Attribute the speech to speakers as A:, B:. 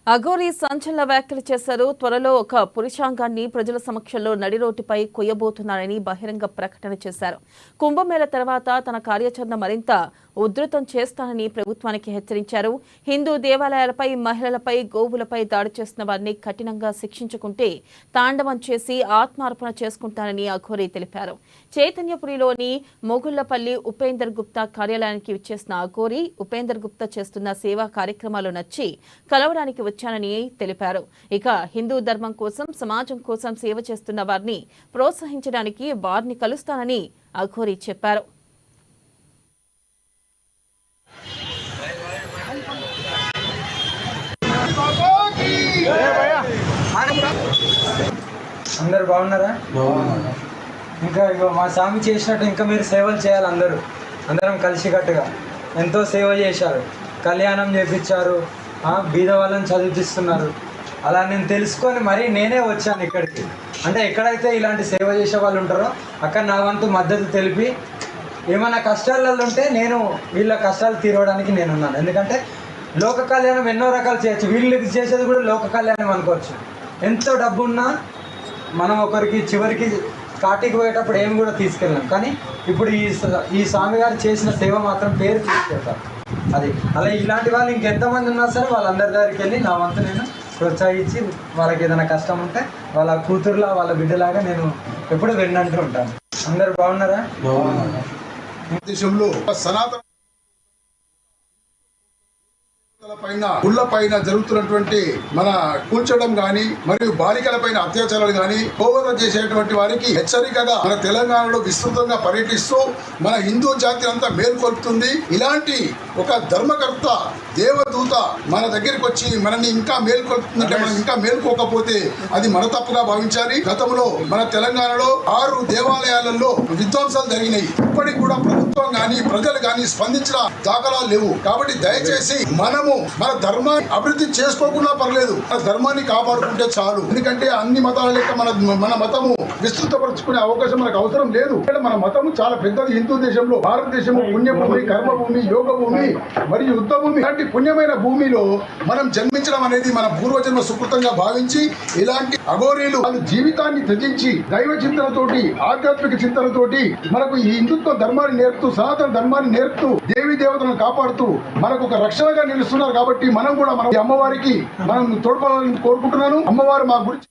A: అఘోరి సంచలన వ్యాఖ్యలు చేశారు. త్వరలో ఒక పురుషాంగాన్ని ప్రజల సమక్షంలో నడిరోడ్డుపై కొయ్యబోతున్నారని బహిరంగ ప్రకటన చేశారు. కుంభమేళ తర్వాత తన కార్యాచరణ మరింత ఉధృతం చేస్తానని ప్రభుత్వానికి హెచ్చరించారు. హిందూ దేవాలయాలపై, మహిళలపై, గోవులపై దాడి చేస్తున్న వారిని కఠినంగా శిక్షించుకుంటే తాండవం చేసి ఆత్మార్పణ చేసుకుంటానని అఘోరి తెలిపారు. చైతన్యపురిలోని మొగుళ్లపల్లి ఉపేందర్ గుప్తా కార్యాలయానికి విచ్చేసిన అఘోరి ఉపేందర్ గుప్తా చేస్తున్న సేవా కార్యక్రమాలు నచ్చి కలవడానికి వచ్చానని తెలిపారు. ఇక హిందూ ధర్మం కోసం, సమాజం కోసం సేవ చేస్తున్న వారిని ప్రోత్సహించడానికి వారిని కలుస్తానని అఘోరి చెప్పారు.
B: అందరు బాగున్నారా? ఇంకా ఇగో మా స్వామి చేసినట్టు ఇంకా మీరు సేవలు చేయాలి. అందరం కలిసికట్టుగా ఎంతో సేవ చేశారు. కళ్యాణం చేపించారు, బీద వాళ్ళని చదివిస్తున్నారు. అలా నేను తెలుసుకొని మరీ నేనే వచ్చాను ఇక్కడికి. అంటే ఎక్కడైతే ఇలాంటి సేవ చేసే వాళ్ళు ఉంటారో అక్కడ నా వంతు మద్దతు తెలిపి ఏమైనా కష్టాలలో ఉంటే నేను వీళ్ళ కష్టాలు తీరవడానికి నేనున్నాను. ఎందుకంటే లోక కళ్యాణం ఎన్నో రకాలు చేయొచ్చు, వీళ్ళకి చేసేది కూడా లోక కళ్యాణం అనుకోవచ్చు. ఎంతో డబ్బున్నా మనం ఒకరికి చివరికి కాటికి పోయేటప్పుడు ఏమి కూడా తీసుకెళ్ళాం. కానీ ఇప్పుడు ఈ స్వామి గారు చేసిన సేవ మాత్రం పేరు తీసుకెళ్తారు. అది అలా ఇలాంటి వాళ్ళు ఇంకెంతమంది ఉన్నా సరే వాళ్ళందరి దగ్గరికి వెళ్ళి నా వంతు నేను ప్రోత్సహించి వాళ్ళకి ఏదైనా కష్టం ఉంటే వాళ్ళ కూతురులా వాళ్ళ బిడ్డలాగా నేను ఎప్పుడు వెన్నంటూ ఉంటాను. అందరు బాగున్నారా?
C: దేశంలో సనాతన పైన జరుగుతున్నటువంటి మన కూల్చడం గాని మరియు బాలికల పైన అత్యాచారాలు గాని పోవద చేసేటువంటి వారికి హెచ్చరికగా మన తెలంగాణలో విస్తృతంగా పర్యటిస్తూ మన హిందూ జాతి అంతా మేల్కొల్పుతుంది. ఇలాంటి ఒక ధర్మకర్త దేవదూత మన దగ్గరికి వచ్చి మనల్ని ఇంకా మేల్కొల్పుతుందంటే మనం ఇంకా మేల్కోకపోతే అది మన తప్పుగా భావించాలి. గతంలో మన తెలంగాణలో 6 దేవాలయాలలో విధ్వంసాలు జరిగినాయి. ఇప్పటికి కూడా ప్రభుత్వం గాని ప్రజలు గాని స్పందించిన దాఖలాలు లేవు. కాబట్టి దయచేసి మనము మన ధర్మాన్ని అభివృద్ధి చేసుకోకుండా పర్లేదు, మన ధర్మాన్ని కాపాడుకుంటే చాలు. ఎందుకంటే అన్ని మతాల లెక్క మన మతము విస్తృతపరచుకునే అవకాశం మనకు అవసరం లేదు. మన మతము చాలా పెద్దది. హిందూ దేశంలో భారతదేశంలో పుణ్యభూమి, కర్మభూమి, యోగ భూమి మరియు యుద్ధ భూమి. ఇలాంటి పుణ్యమైన భూమిలో మనం జన్మించడం అనేది మన పూర్వజన్మ సుకృతంగా భావించి ఇలాంటి అఘోరీలు వాళ్ళ జీవితాన్ని త్యజించి దైవ చింతనతోటి, ఆధ్యాత్మిక చింతనతోటి మనకు ఈ హిందుత్వ ధర్మాన్ని నేర్పుతూ, సనాతన ధర్మాన్ని నేర్పుతూ, దేవీ దేవతలను కాపాడుతూ మనకు ఒక రక్షణగా నిలుస్తున్నారు. కాబట్టి మనం కూడా మన అమ్మవారికి మనం తోడ్పడాలని కోరుకుంటున్నాను. అమ్మవారు మా గురించి